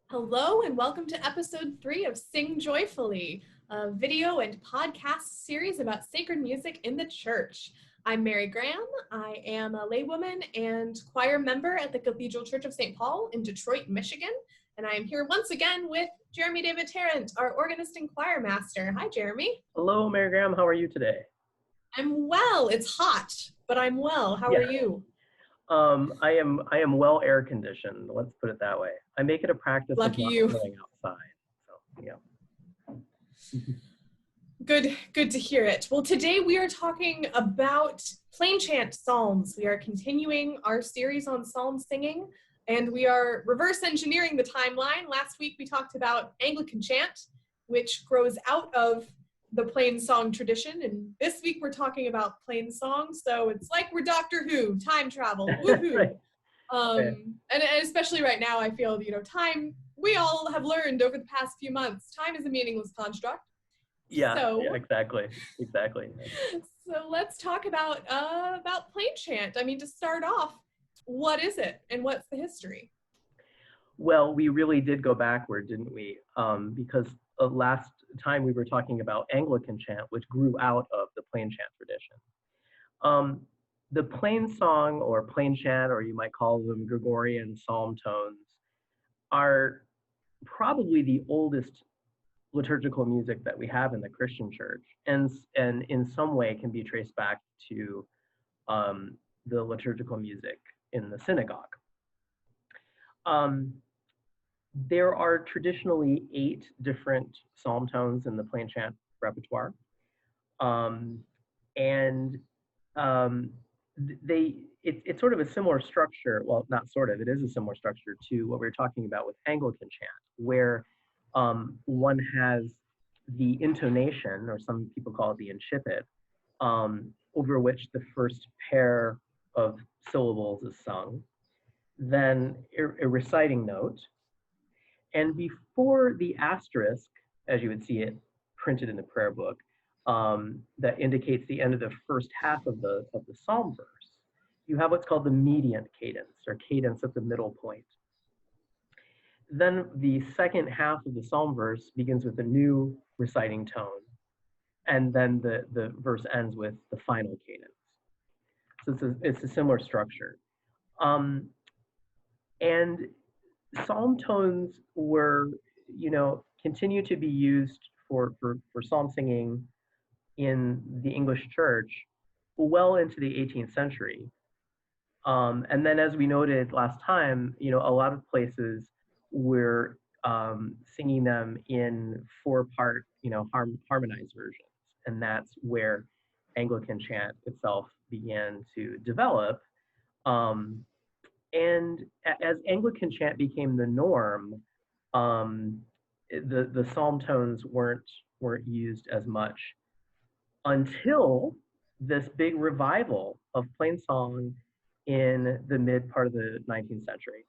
Hello and welcome to episode 3 of Sing Joyfully, a video and podcast series about sacred music in the church. I'm Mary Grahame. I am a laywoman and choir member at the Cathedral Church of St. Paul in Detroit, Michigan. And I am here once again with Jeremy David Tarrant, our organist and choir master. Hi, Jeremy. Hello, Mary Grahame. How are you today? I'm well. It's hot, but I'm well. How are you? I am well air conditioned. Let's put it that way. I make it a practice Lucky of not you. going outside. So yeah. Good to hear it. Well, today we are talking about plain chant psalms. We are continuing our series on psalm singing, and we are reverse engineering the timeline. Last week we talked about Anglican chant, which grows out of the plain song tradition, and this week we're talking about plain song. So it's like we're Doctor Who, time travel, woohoo! Right. And especially right now, I feel time. We all have learned over the past few months, time is a meaningless construct. Yeah, exactly. So let's talk about plain chant. I mean, to start off, what is it and what's the history? Well, we really did go backward, didn't we? Because last time we were talking about Anglican chant, which grew out of the plain chant tradition. The plain song or plain chant, or you might call them Gregorian psalm tones, are probably the oldest liturgical music that we have in the Christian church, and in some way can be traced back to the liturgical music in the synagogue. There are traditionally 8 different psalm tones in the plain chant repertoire, and it's sort of a similar structure. Well, not sort of, it is a similar structure to what we were talking about with Anglican chant, where one has the intonation, or some people call it the incipit, over which the first pair of syllables is sung, then a reciting note, and before the asterisk, as you would see it printed in the prayer book, that indicates the end of the first half of the psalm verse, you have what's called the mediant cadence, or cadence at the middle point. Then the second half of the psalm verse begins with a new reciting tone, and then the verse ends with the final cadence. So it's a similar structure. And psalm tones were, continue to be used for psalm singing in the English church well into the 18th century. And then, as we noted last time, a lot of places were singing them in 4-part, harmonized versions. And that's where Anglican chant itself began to develop. And as Anglican chant became the norm, the psalm tones weren't used as much until this big revival of plain song in the mid part of the 19th century.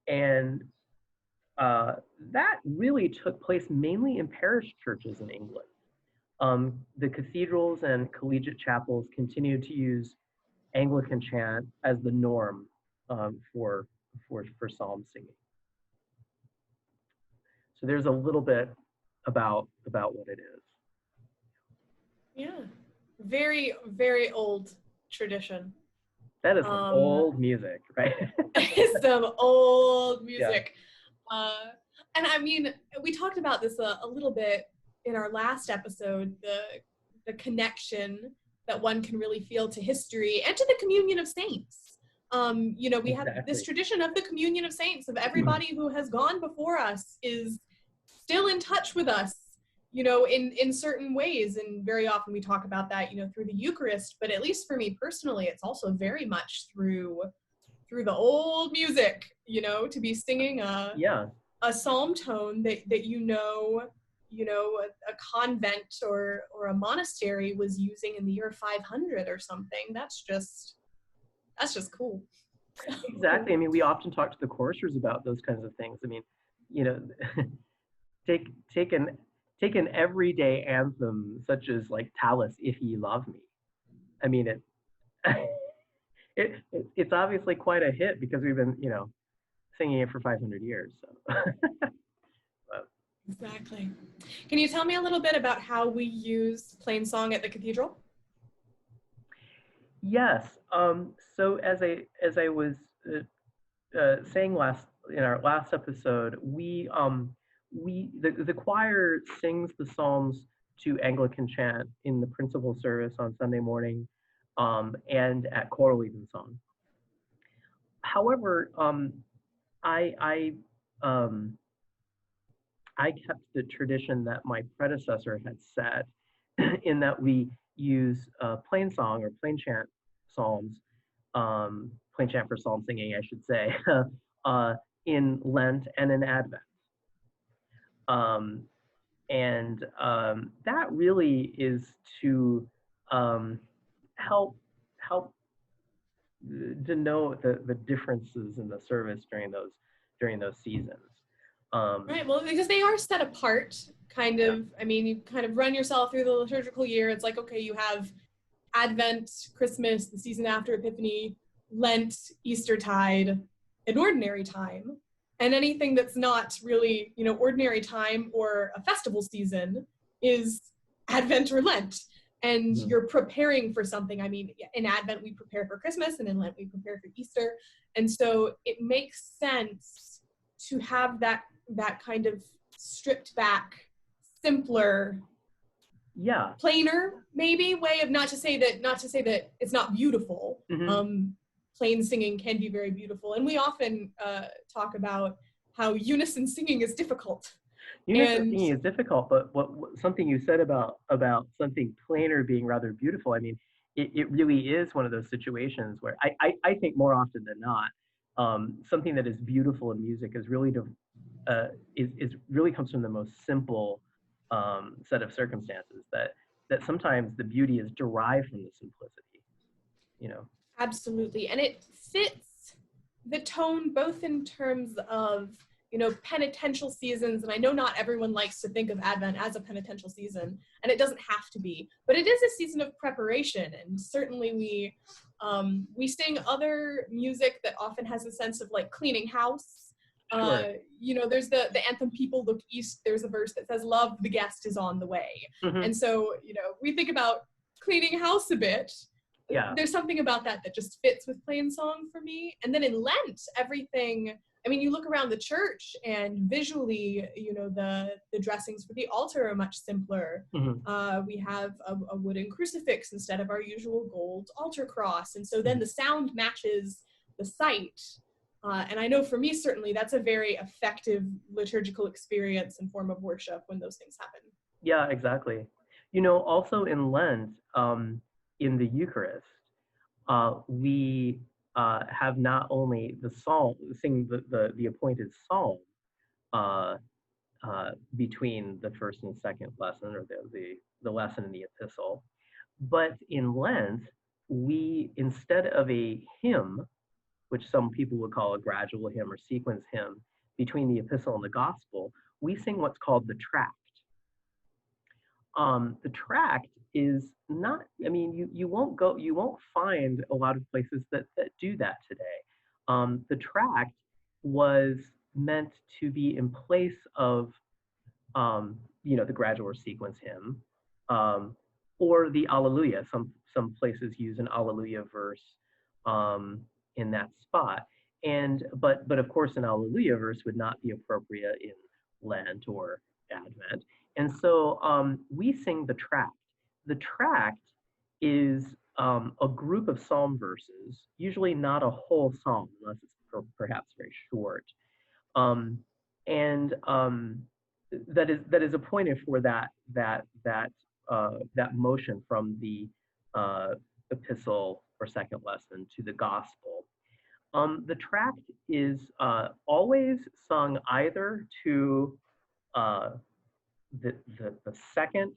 And that really took place mainly in parish churches in England. The cathedrals and collegiate chapels continued to use Anglican chant as the norm for psalm singing. So there's a little bit about what it is. Yeah, very, very old tradition. That is some old music, right? Some old music. Yeah. And I mean, we talked about this a little bit in our last episode, the connection that one can really feel to history and to the communion of saints. We have this tradition of the communion of saints, of everybody who has gone before us is still in touch with us, in certain ways. And very often we talk about that, through the Eucharist, but at least for me personally, it's also very much through the old music, to be singing a psalm tone that a convent or a monastery was using in the year 500 or something. That's just cool. Exactly. I mean, we often talk to the choristers about those kinds of things. I mean, take an everyday anthem such as like Tallis, If Ye Love Me. I mean, it's obviously quite a hit because we've been, singing it for 500 years. So. Exactly. Can you tell me a little bit about how we use plain song at the cathedral? Yes. So as I was saying in our last episode, the choir sings the psalms to Anglican chant in the principal service on Sunday morning, and at choral Evensong. However, I kept the tradition that my predecessor had set, in that we use plain song or plain chant psalms, plain chant for psalm singing, I should say, in Lent and in Advent. That really is to help denote the differences in the service during those seasons. Right, well, because they are set apart, kind of. I mean, you kind of run yourself through the liturgical year. It's like, okay, you have Advent, Christmas, the season after Epiphany, Lent, Eastertide, an ordinary time. And anything that's not really, ordinary time or a festival season is Advent or Lent. And you're preparing for something. I mean, in Advent, we prepare for Christmas, and in Lent, we prepare for Easter. And so it makes sense to have that kind of stripped back, simpler, plainer maybe way of not to say that it's not beautiful. Plain singing can be very beautiful, and we often talk about how unison singing is difficult. Unison singing is difficult, but what something you said about something plainer being rather beautiful, I mean, it really is one of those situations where I think more often than not, something that is beautiful in music is really really comes from the most simple set of circumstances, that sometimes the beauty is derived from the simplicity, Absolutely, and it fits the tone both in terms of penitential seasons, and I know not everyone likes to think of Advent as a penitential season, and it doesn't have to be, but it is a season of preparation, and certainly we sing other music that often has a sense of like cleaning house. Sure. There's the anthem "People Look East." There's a verse that says, "Love, the guest is on the way." And so we think about cleaning house a bit. Yeah. There's something about that just fits with plain song for me. And then in Lent, everything, I mean, you look around the church and visually, the dressings for the altar are much simpler. We have a wooden crucifix instead of our usual gold altar cross. And so then the sound matches the sight. And I know for me, certainly, that's a very effective liturgical experience and form of worship when those things happen. Yeah, exactly. Also in Lent, in the Eucharist, we have not only the psalm, sing the appointed psalm between the first and second lesson, or the lesson in the epistle, but in Lent, we, instead of a hymn, which some people would call a gradual hymn or sequence hymn between the epistle and the gospel, we sing what's called the Tract. The Tract is not, I mean, you won't find a lot of places that do that today. The Tract was meant to be in place of, the gradual or sequence hymn, or the Alleluia. Some places use an Alleluia verse in that spot. But of course, an Alleluia verse would not be appropriate in Lent or Advent. And so we sing the Tract. The Tract is a group of psalm verses, usually not a whole psalm, unless it's perhaps very short. That is appointed for that motion from the epistle or second lesson to the gospel. The Tract is always sung either to the second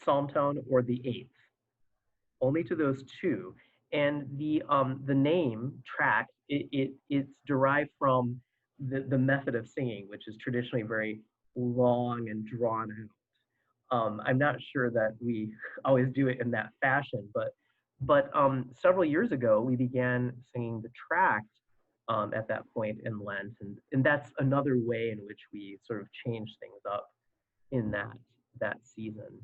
psalm tone or the eighth, only to those two. And the name Tract, it's derived from the method of singing, which is traditionally very long and drawn out. I'm not sure that we always do it in that fashion, but several years ago we began singing the Tract at that point in Lent, and that's another way in which we sort of change things up in that season.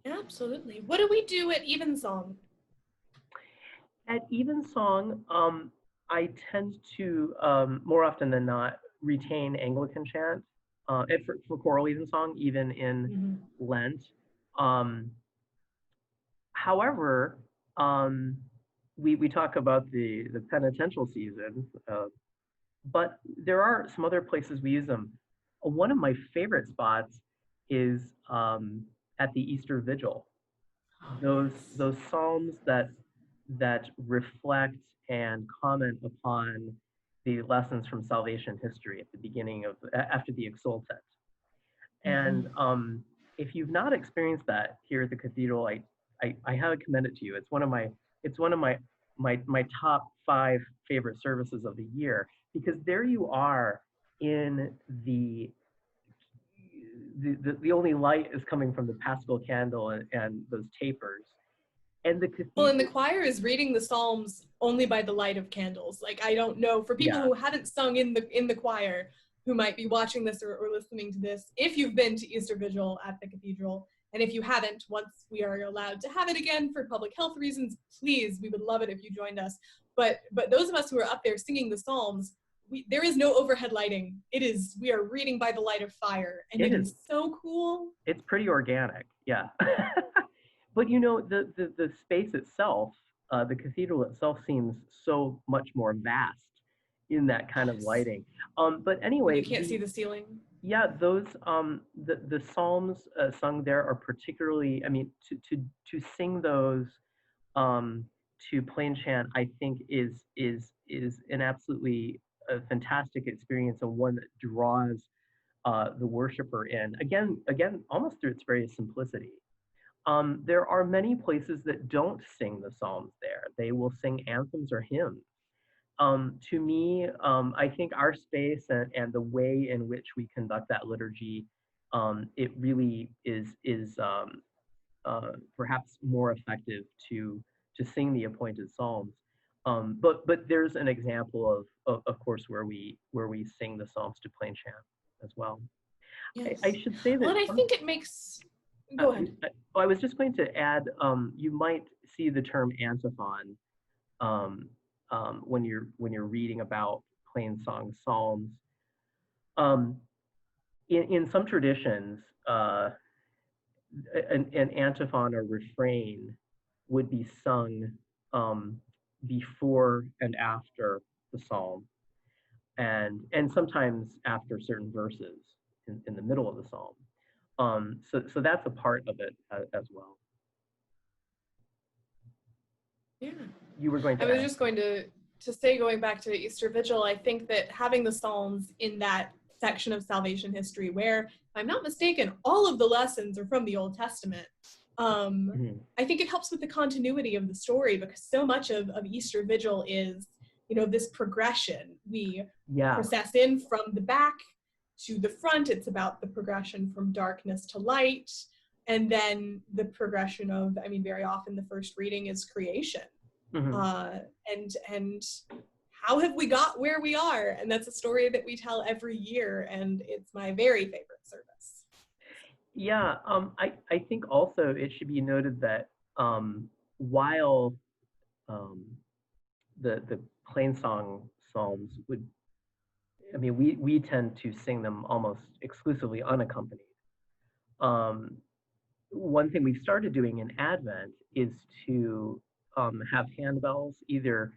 Absolutely. What do we do at Evensong? At Evensong, I tend to, more often than not, retain Anglican chant for choral Evensong, even in Lent. However, we talk about the penitential season, but there are some other places we use them. One of my favorite spots is at the Easter Vigil. Those psalms that reflect and comment upon the lessons from salvation history at the beginning of after the Exultet. And if you've not experienced that here at the cathedral, I highly commend it to you. It's one of my top 5 favorite services of the year, because there you are in the only light is coming from the Paschal candle and those tapers. And the cathedral, well, and the choir is reading the Psalms only by the light of candles. Like, I don't know, for people who haven't sung in the choir, who might be watching this or listening to this, if you've been to Easter Vigil at the cathedral, and if you haven't, once we are allowed to have it again for public health reasons, please, we would love it if you joined us. But those of us who are up there singing the Psalms, there is no overhead lighting. We are reading by the light of fire, and it is so cool. It's pretty organic, yeah. But you know, the space itself, the cathedral itself seems so much more vast in that kind of lighting. But anyway, you can't see the ceiling. Yeah, those the psalms sung there are particularly. I mean, to sing those to plain chant, I think is an absolutely fantastic experience, and one that draws the worshiper in again, almost through its very simplicity. There are many places that don't sing the psalms there. They will sing anthems or hymns. To me, I think our space and the way in which we conduct that liturgy, it really is perhaps more effective to sing the appointed psalms. But there's an example of course where we sing the psalms to plain chant as well. Yes. I should say that. Well, and I think it makes. Go ahead. I was just going to add, you might see the term antiphon when you're reading about plain song psalms. In some traditions, an antiphon or refrain would be sung before and after the psalm, and sometimes after certain verses in the middle of the psalm. So that's a part of it as well. Yeah. You were going to. I was just going to say, going back to Easter Vigil, I think that having the Psalms in that section of salvation history, where, if I'm not mistaken, all of the lessons are from the Old Testament, I think it helps with the continuity of the story, because so much of Easter Vigil is, this progression. We process in from the back to the front. It's about the progression from darkness to light, and then the progression of, very often the first reading is creation. And how have we got where we are? And that's a story that we tell every year, and it's my very favorite service. Yeah, I think also it should be noted that while the plain song psalms would, we tend to sing them almost exclusively unaccompanied. One thing we've started doing in Advent is to have handbells, either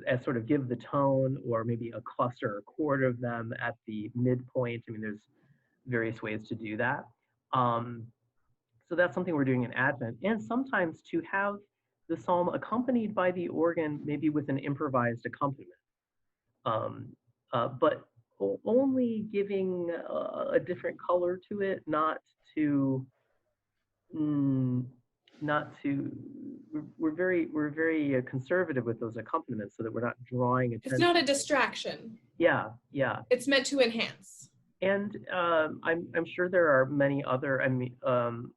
as sort of give the tone, or maybe a cluster or chord of them at the midpoint. There's various ways to do that. So that's something we're doing in Advent, and sometimes to have the psalm accompanied by the organ, maybe with an improvised accompaniment, but only giving a different color to it, we're very conservative with those accompaniments, so that we're not drawing attention. It's not a distraction. Yeah. It's meant to enhance. And I'm sure there are many other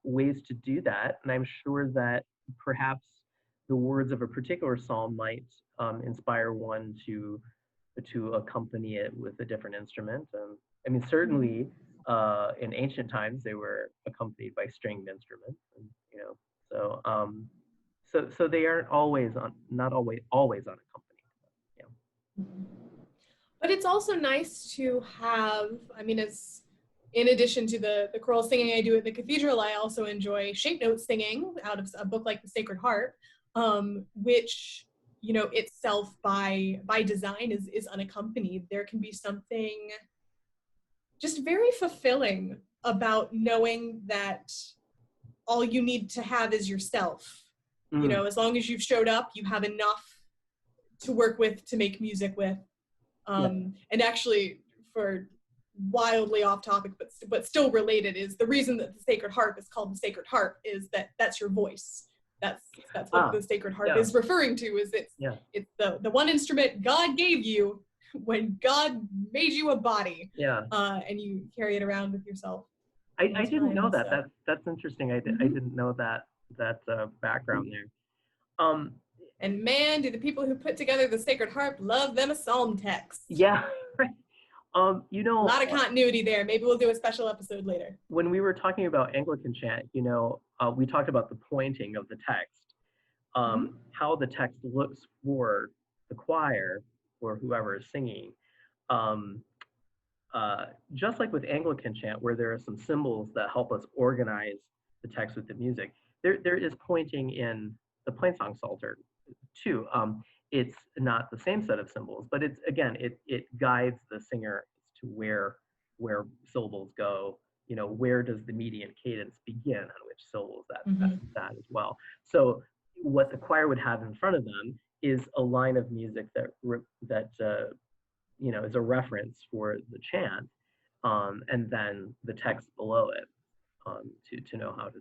ways to do that, and I'm sure that perhaps the words of a particular psalm might inspire one to accompany it with a different instrument. I mean, certainly in ancient times they were accompanied by stringed instruments, and, so they aren't always not always unaccompanied. Yeah. But it's also nice to have, I mean, it's in addition to the choral singing I do at the cathedral, I also enjoy shape note singing out of a book like the Sacred Harp, which, itself by design is unaccompanied. There can be something just very fulfilling about knowing that all you need to have is yourself. As long as you've showed up, you have enough to work with, to make music with. And actually, for wildly off topic, but still related, is the reason that the Sacred Harp is called the Sacred Harp is that's your voice. That's what the Sacred Harp is referring to, is it's the one instrument God gave you when God made you a body. And you carry it around with yourself. I didn't know that. So. That's interesting. I didn't know that background there. And man, do the people who put together the Sacred Harp love them a psalm text. Yeah, right. A lot of continuity there. Maybe we'll do a special episode later. When we were talking about Anglican chant, we talked about the pointing of the text, how the text looks for the choir or whoever is singing. Just like with Anglican chant, where there are some symbols that help us organize the text with the music, there is pointing in the plainsong psalter too. It's not the same set of symbols, but it's, again, it guides the singer to where syllables go. Where does the median cadence begin, on which syllables that as well. So what the choir would have in front of them is a line of music that is a reference for the chant, and then the text below it, to know how to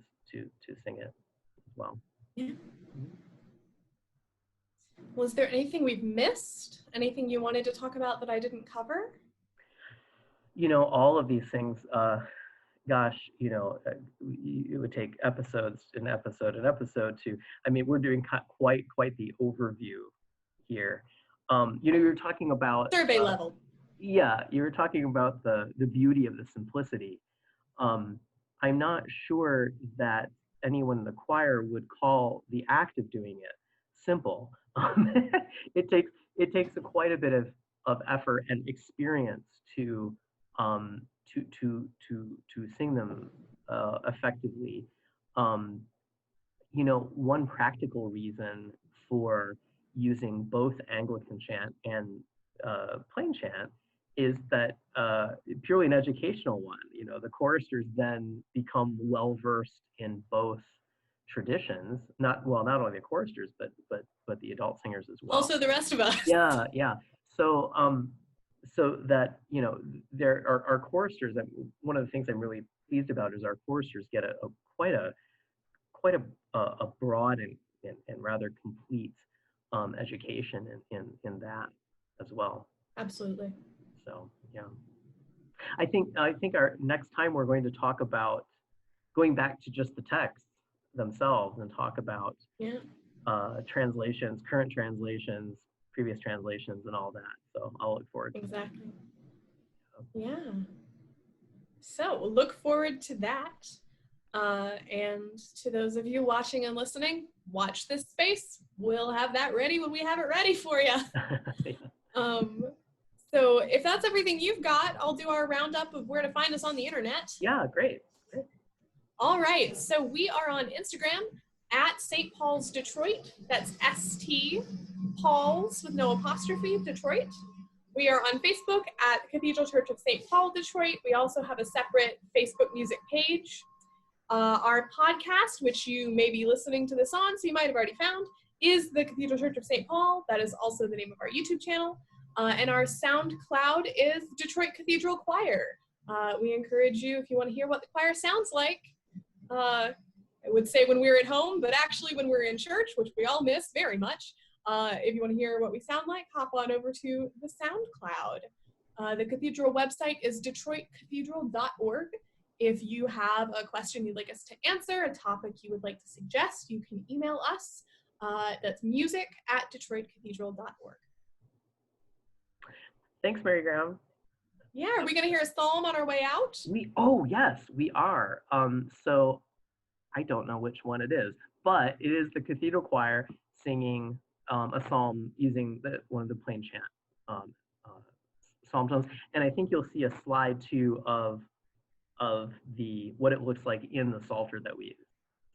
sing it as well. Yeah. Was there anything we've missed? Anything you wanted to talk about that I didn't cover? All of these things, gosh, it would take episodes to, I mean, we're doing quite the overview here. You were talking about survey level. Yeah, you were talking about the beauty of the simplicity. I'm not sure that anyone in the choir would call the act of doing it simple. It takes quite a bit of effort and experience to sing them effectively. One practical reason for using both Anglican chant and plain chant is that purely an educational one. The choristers then become well versed in both traditions. Not only the choristers, but the adult singers as well. Also the rest of us. Yeah. So that there are our choristers. And one of the things I'm really pleased about is our choristers get quite a broad and rather complete education in that as well. Absolutely. So yeah, I think our next time we're going to talk about going back to just the texts themselves and talk about translations, current translations, previous translations, and all that. So I'll look forward to that. Exactly. Yeah. So we'll look forward to that. And to those of you watching and listening, watch this space. We'll have that ready when we have it ready for you. So if that's everything you've got, I'll do our roundup of where to find us on the internet. Yeah, great. All right. So we are on Instagram at St. Paul's Detroit. That's St. Paul's with no apostrophe, Detroit. We are on Facebook at Cathedral Church of St. Paul, Detroit. We also have a separate Facebook music page. Our podcast, which you may be listening to this on, so you might have already found, is the Cathedral Church of St. Paul. That is also the name of our YouTube channel. And our SoundCloud is Detroit Cathedral Choir. We encourage you, if you want to hear what the choir sounds like, I would say when we're at home, but actually when we're in church, which we all miss very much, if you want to hear what we sound like, hop on over to the SoundCloud. The cathedral website is detroitcathedral.org. If you have a question you'd like us to answer, a topic you would like to suggest, you can email us That's music@detroitcathedral.org. Thanks, Mary Graham. Yeah, are we going to hear a psalm on our way out? Oh yes, we are. So I don't know which one it is, but it is the Cathedral Choir singing a psalm using one of the plainchant psalm tones, and I think you'll see a slide too of what it looks like in the Psalter that we use.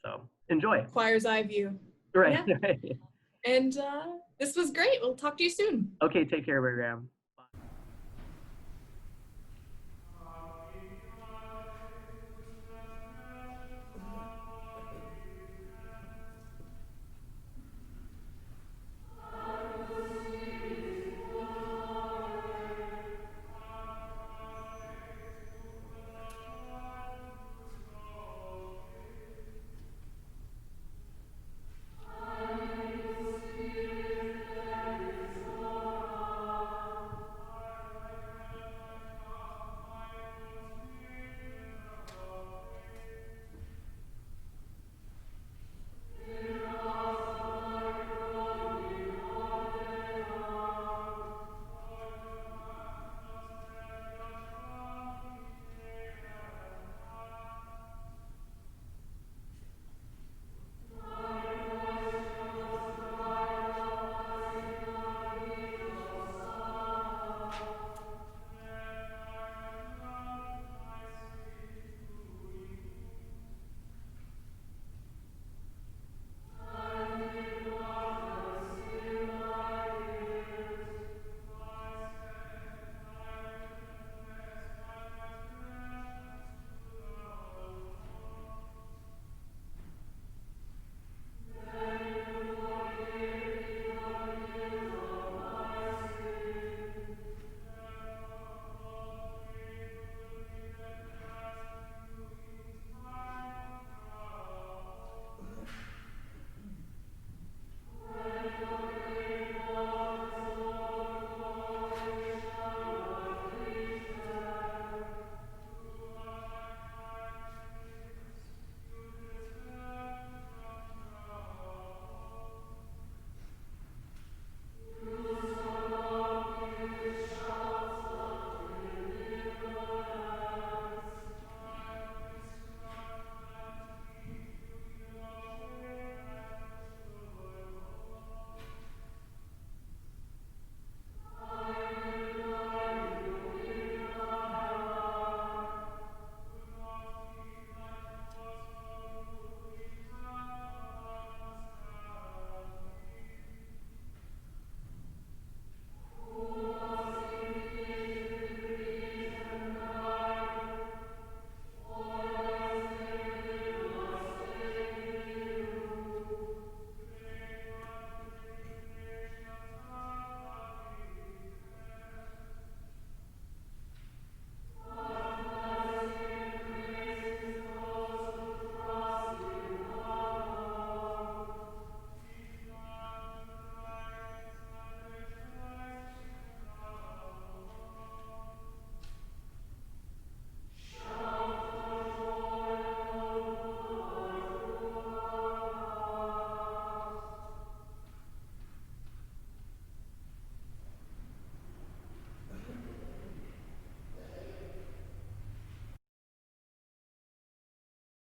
So enjoy. Choir's eye view. Right. Yeah. And this was great. We'll talk to you soon. Okay, take care, Graham.